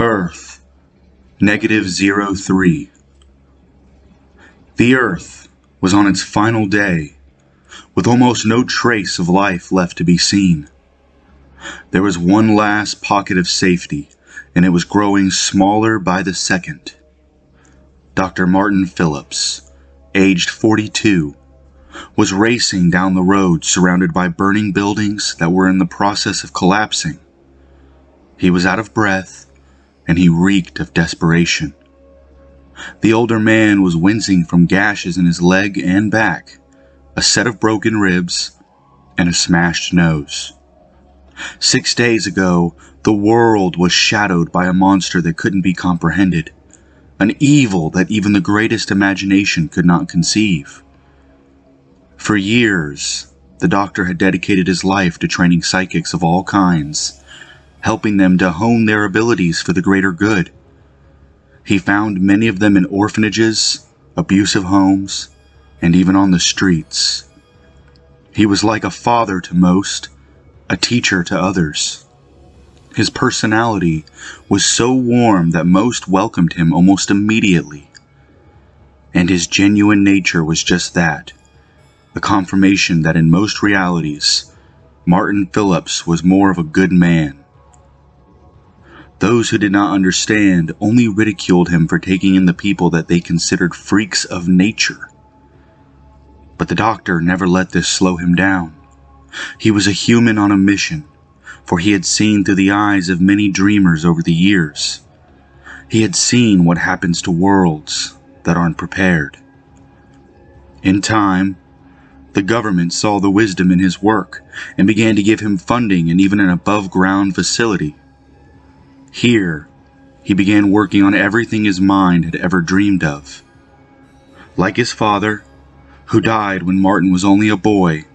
Earth, -03. The Earth was on its final day, with almost no trace of life left to be seen. There was one last pocket of safety, and it was growing smaller by the second. Dr. Martin Phillips, aged 42, was racing down the road surrounded by burning buildings that were in the process of collapsing. He was out of breath, and he reeked of desperation. The older man was wincing from gashes in his leg and back, a set of broken ribs, and a smashed nose. 6 days ago, the world was shadowed by a monster that couldn't be comprehended, an evil that even the greatest imagination could not conceive. For years, the doctor had dedicated his life to training psychics of all kinds, helping them to hone their abilities for the greater good. He found many of them in orphanages, abusive homes, and even on the streets. He was like a father to most, a teacher to others. His personality was so warm that most welcomed him almost immediately. And his genuine nature was just that, a confirmation that in most realities, Martin Phillips was more of a good man. Those who did not understand only ridiculed him for taking in the people that they considered freaks of nature. But the doctor never let this slow him down. He was a human on a mission, for he had seen through the eyes of many dreamers over the years. He had seen what happens to worlds that aren't prepared. In time, the government saw the wisdom in his work and began to give him funding and even an above-ground facility. Here, he began working on everything his mind had ever dreamed of. Like his father, who died when Martin was only a boy,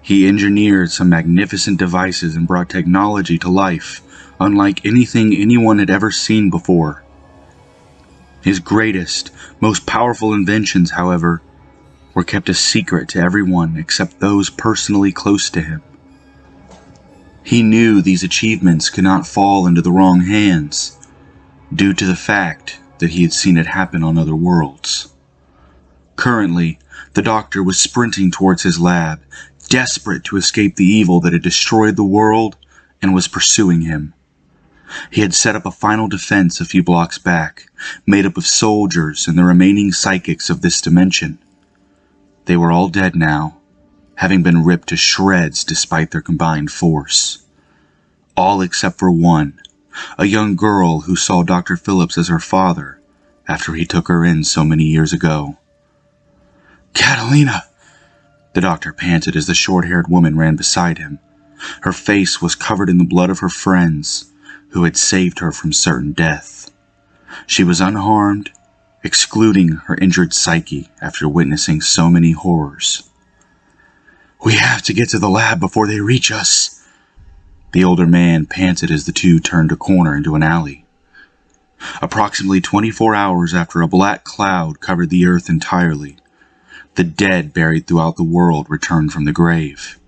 he engineered some magnificent devices and brought technology to life, unlike anything anyone had ever seen before. His greatest, most powerful inventions, however, were kept a secret to everyone except those personally close to him. He knew these achievements could not fall into the wrong hands, due to the fact that he had seen it happen on other worlds. Currently, the doctor was sprinting towards his lab, desperate to escape the evil that had destroyed the world and was pursuing him. He had set up a final defense a few blocks back, made up of soldiers and the remaining psychics of this dimension. They were all dead now, having been ripped to shreds despite their combined force. All except for one, a young girl who saw Dr. Phillips as her father after he took her in so many years ago. "Catalina!" the doctor panted as the short-haired woman ran beside him. Her face was covered in the blood of her friends who had saved her from certain death. She was unharmed, excluding her injured psyche after witnessing so many horrors. "We have to get to the lab before they reach us," the older man panted as the two turned a corner into an alley. Approximately 24 hours after a black cloud covered the earth entirely, the dead buried throughout the world returned from the grave.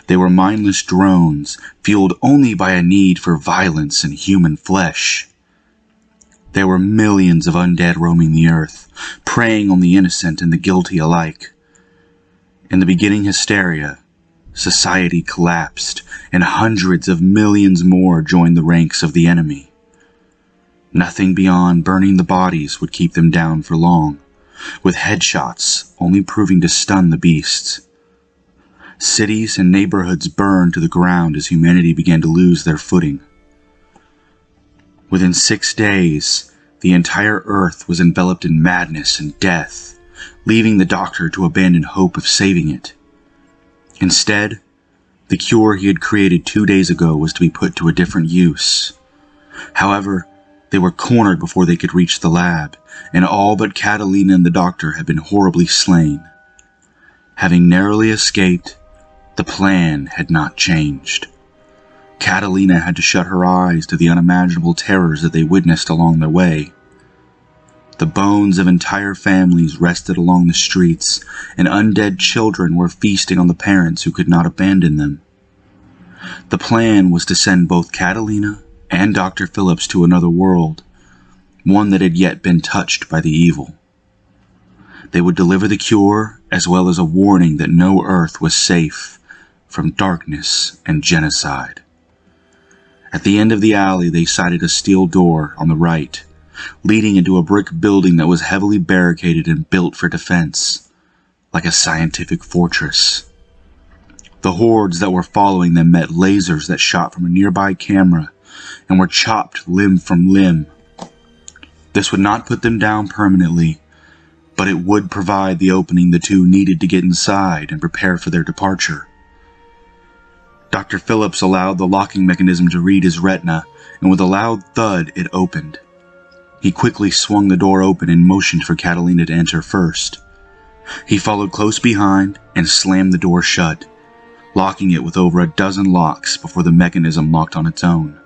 They were mindless drones, fueled only by a need for violence and human flesh. There were millions of undead roaming the earth, preying on the innocent and the guilty alike. In the beginning hysteria, society collapsed, and hundreds of millions more joined the ranks of the enemy. Nothing beyond burning the bodies would keep them down for long, with headshots only proving to stun the beasts. Cities and neighborhoods burned to the ground as humanity began to lose their footing. Within 6 days, the entire earth was enveloped in madness and death, leaving the doctor to abandon hope of saving it. Instead, the cure he had created 2 days ago was to be put to a different use. However, they were cornered before they could reach the lab, and all but Catalina and the doctor had been horribly slain. Having narrowly escaped, the plan had not changed. Catalina had to shut her eyes to the unimaginable terrors that they witnessed along their way. The bones of entire families rested along the streets, and undead children were feasting on the parents who could not abandon them. The plan was to send both Catalina and Dr. Phillips to another world, one that had yet been touched by the evil. They would deliver the cure, as well as a warning that no Earth was safe from darkness and genocide. At the end of the alley, they sighted a steel door on the right, leading into a brick building that was heavily barricaded and built for defense, like a scientific fortress. The hordes that were following them met lasers that shot from a nearby camera and were chopped limb from limb. This would not put them down permanently, but it would provide the opening the two needed to get inside and prepare for their departure. Dr. Phillips allowed the locking mechanism to read his retina, and with a loud thud, it opened. He quickly swung the door open and motioned for Catalina to enter first. He followed close behind and slammed the door shut, locking it with over a dozen locks before the mechanism locked on its own.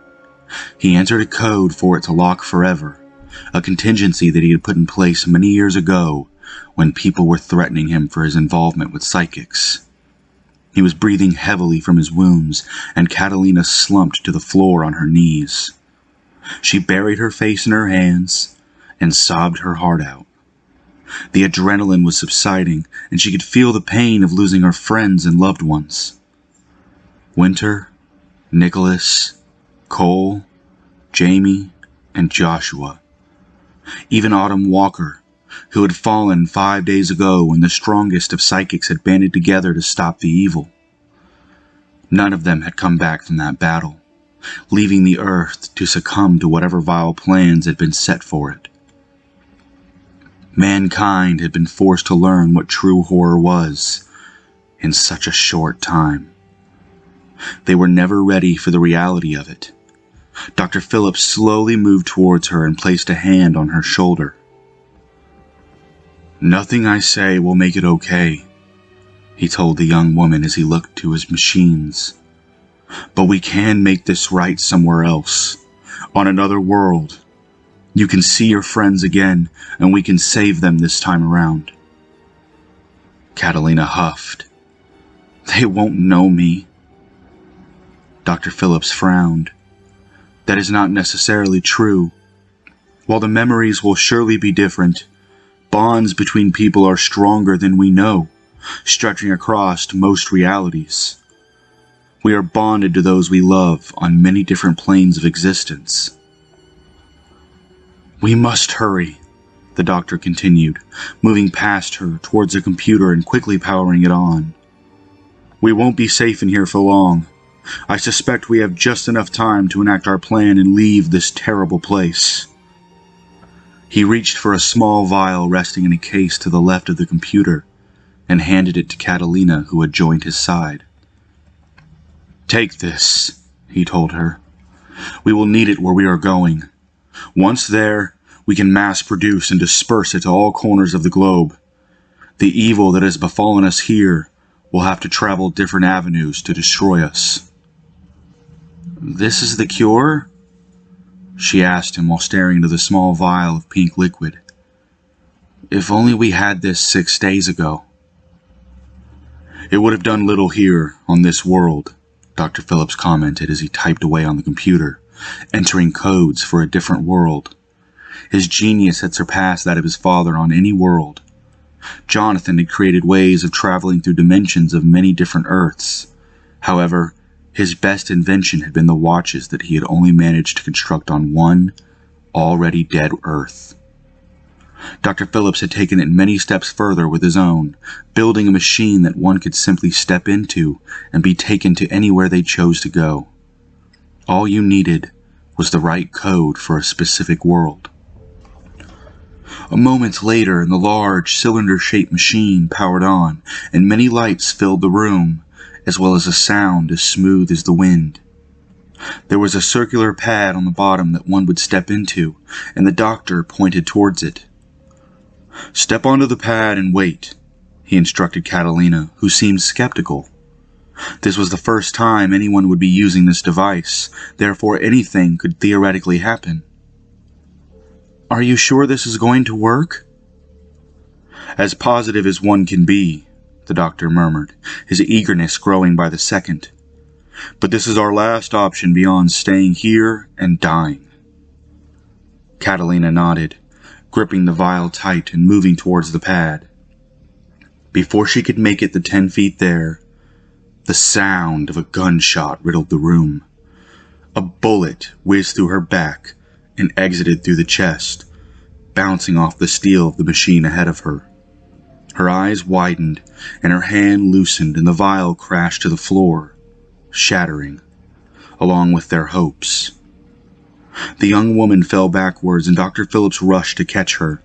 He entered a code for it to lock forever, a contingency that he had put in place many years ago when people were threatening him for his involvement with psychics. He was breathing heavily from his wounds, and Catalina slumped to the floor on her knees. She buried her face in her hands and sobbed her heart out. The adrenaline was subsiding, and she could feel the pain of losing her friends and loved ones. Winter, Nicholas, Cole, Jamie, and Joshua. Even Autumn Walker, who had fallen 5 days ago when the strongest of psychics had banded together to stop the evil. None of them had come back from that battle, leaving the Earth to succumb to whatever vile plans had been set for it. Mankind had been forced to learn what true horror was in such a short time. They were never ready for the reality of it. Dr. Phillips slowly moved towards her and placed a hand on her shoulder. "Nothing I say will make it okay," he told the young woman as he looked to his machines. "But we can make this right somewhere else, on another world. You can see your friends again, and we can save them this time around." Catalina huffed. "They won't know me." Dr. Phillips frowned. "That is not necessarily true. While the memories will surely be different, bonds between people are stronger than we know, stretching across most realities. We are bonded to those we love on many different planes of existence." "We must hurry," the doctor continued, moving past her towards a computer and quickly powering it on. "We won't be safe in here for long. I suspect we have just enough time to enact our plan and leave this terrible place." He reached for a small vial resting in a case to the left of the computer and handed it to Catalina, who had joined his side. "Take this," he told her. "We will need it where we are going. Once there, we can mass produce and disperse it to all corners of the globe. The evil that has befallen us here will have to travel different avenues to destroy us." "This is the cure?" she asked him while staring into the small vial of pink liquid. "If only we had this 6 days ago." "It would have done little here, on this world," Dr. Phillips commented as he typed away on the computer, entering codes for a different world. His genius had surpassed that of his father on any world. Jonathan had created ways of traveling through dimensions of many different Earths. However, his best invention had been the watches that he had only managed to construct on one, already dead Earth. Dr. Phillips had taken it many steps further with his own, building a machine that one could simply step into and be taken to anywhere they chose to go. All you needed was the right code for a specific world. A moment later, the large, cylinder-shaped machine powered on, and many lights filled the room, as well as a sound as smooth as the wind. There was a circular pad on the bottom that one would step into, and the doctor pointed towards it. "Step onto the pad and wait," he instructed Catalina, who seemed skeptical. This was the first time anyone would be using this device, therefore anything could theoretically happen. "Are you sure this is going to work?" "As positive as one can be," the doctor murmured, his eagerness growing by the second. but this is our last option beyond staying here and dying." Catalina nodded, gripping the vial tight and moving towards the pad. Before she could make it the 10 feet there, the sound of a gunshot riddled the room. A bullet whizzed through her back and exited through the chest, bouncing off the steel of the machine ahead of her. Her eyes widened and her hand loosened and the vial crashed to the floor, shattering, along with their hopes. The young woman fell backwards and Dr. Phillips rushed to catch her.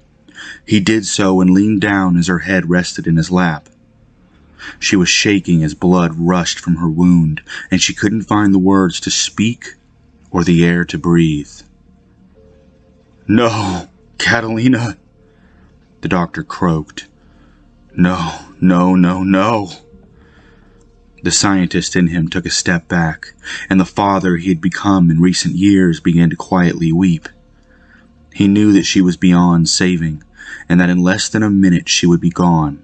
He did so and leaned down as her head rested in his lap. She was shaking as blood rushed from her wound, and she couldn't find the words to speak or the air to breathe. "No, Catalina," the doctor croaked. "No, no, no, no." The scientist in him took a step back, and the father he had become in recent years began to quietly weep. He knew that she was beyond saving, and that in less than a minute she would be gone.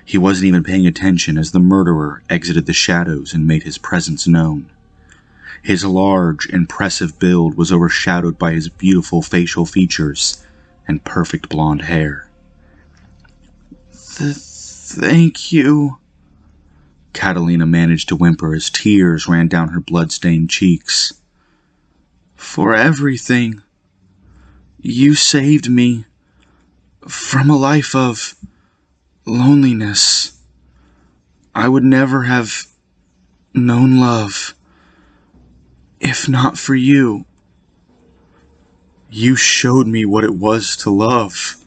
He wasn't even paying attention as the murderer exited the shadows and made his presence known. His large, impressive build was overshadowed by his beautiful facial features and perfect blonde hair. "Thank you," Catalina managed to whimper as tears ran down her blood-stained cheeks. "For everything. You saved me from a life of loneliness. I would never have known love if not for you. You showed me what it was to love."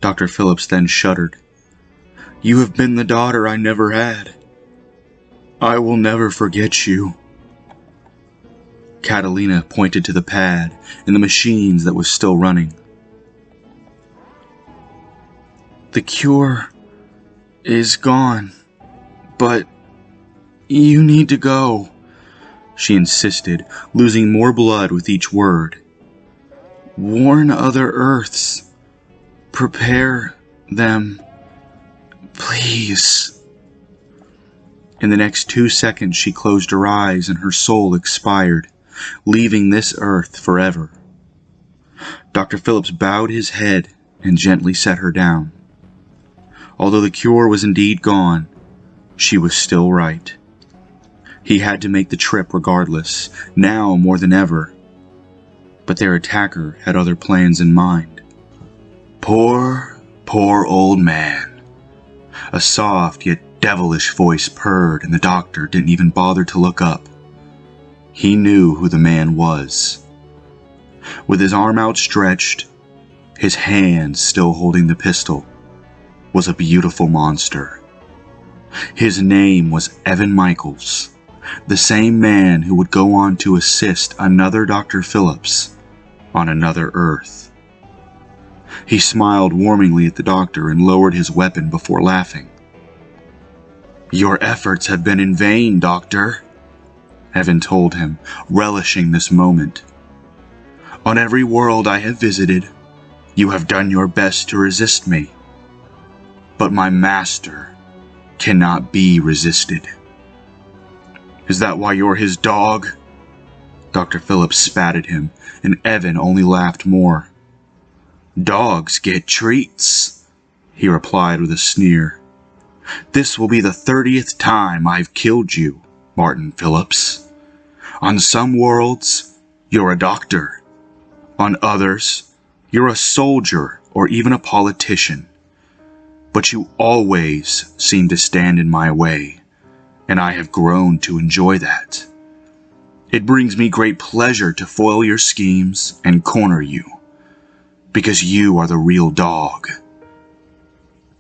Dr. Phillips then shuddered. "You have been the daughter I never had. I will never forget you." Catalina pointed to the pad and the machines that was still running. "The cure is gone, but you need to go," she insisted, losing more blood with each word. "Warn other Earths. Prepare them. Please." In the next 2 seconds, she closed her eyes and her soul expired, leaving this Earth forever. Dr. Phillips bowed his head and gently set her down. Although the cure was indeed gone, she was still right. He had to make the trip regardless, now more than ever. But their attacker had other plans in mind. Poor old man. A soft yet devilish voice purred, and the doctor didn't even bother to look up. He knew who the man was. With his arm outstretched, his hand still holding the pistol, was a beautiful monster. His name was Evan Michaels, the same man who would go on to assist another Dr. Phillips on another Earth. He smiled warmingly at the doctor and lowered his weapon before laughing. "Your efforts have been in vain, Doctor," Evan told him, relishing this moment. "On every world I have visited, you have done your best to resist me. But my master cannot be resisted." "Is that why you're his dog?" Dr. Phillips spat at him, and Evan only laughed more. "Dogs get treats," he replied with a sneer. "This will be the 30th time I've killed you, Martin Phillips. On some worlds, you're a doctor. On others, you're a soldier or even a politician. But you always seem to stand in my way, and I have grown to enjoy that. It brings me great pleasure to foil your schemes and corner you, because you are the real dog."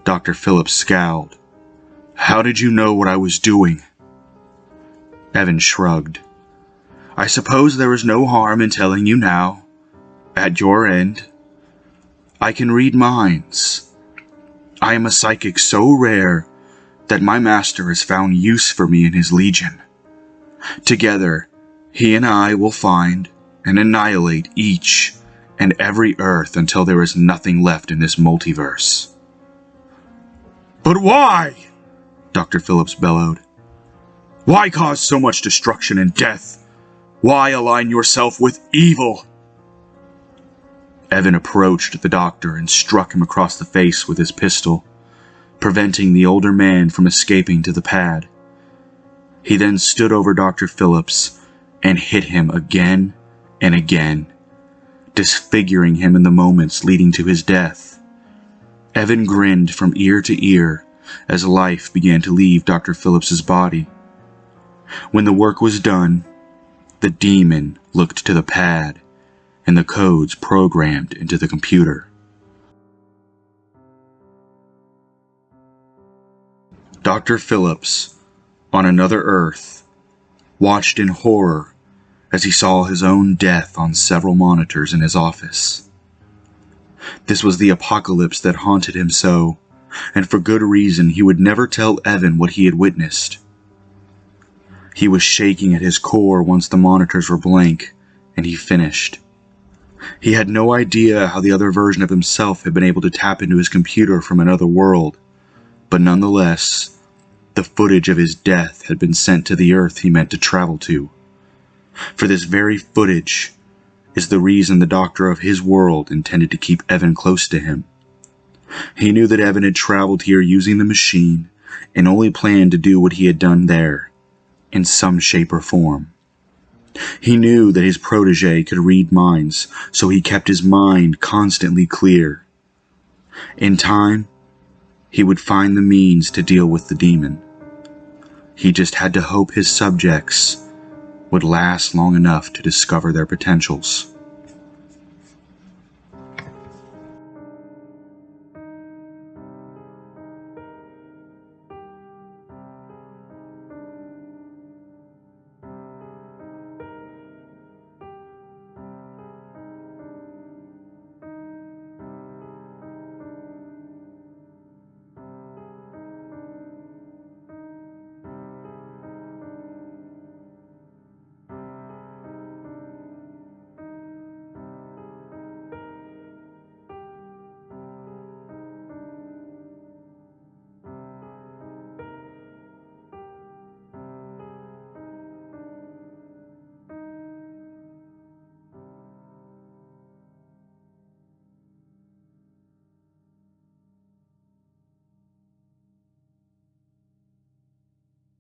Dr. Phillips scowled. "How did you know what I was doing?" Evan shrugged. "I suppose there is no harm in telling you now, at your end. I can read minds. I am a psychic so rare that my master has found use for me in his legion. Together, he and I will find and annihilate each and every Earth until there is nothing left in this multiverse." "But why?" Dr. Phillips bellowed. Why cause so much destruction and death? Why align yourself with evil?" Evan approached the doctor and struck him across the face with his pistol, preventing the older man from escaping to the pad. He then stood over Dr. Phillips and hit him again and again, disfiguring him in the moments leading to his death. Evan grinned from ear to ear as life began to leave Dr. Phillips's body. When the work was done, the demon looked to the pad and the codes programmed into the computer. Dr. Phillips, on another Earth, watched in horror as he saw his own death on several monitors in his office. This was the apocalypse that haunted him so, and for good reason he would never tell Evan what he had witnessed. He was shaking at his core once the monitors were blank, and he finished. He had no idea how the other version of himself had been able to tap into his computer from another world, but nonetheless, the footage of his death had been sent to the Earth he meant to travel to. For this very footage is the reason the doctor of his world intended to keep Evan close to him. He knew that Evan had traveled here using the machine and only planned to do what he had done there, in some shape or form. He knew that his protege could read minds, so he kept his mind constantly clear. In time, he would find the means to deal with the demon. He just had to hope his subjects would last long enough to discover their potentials.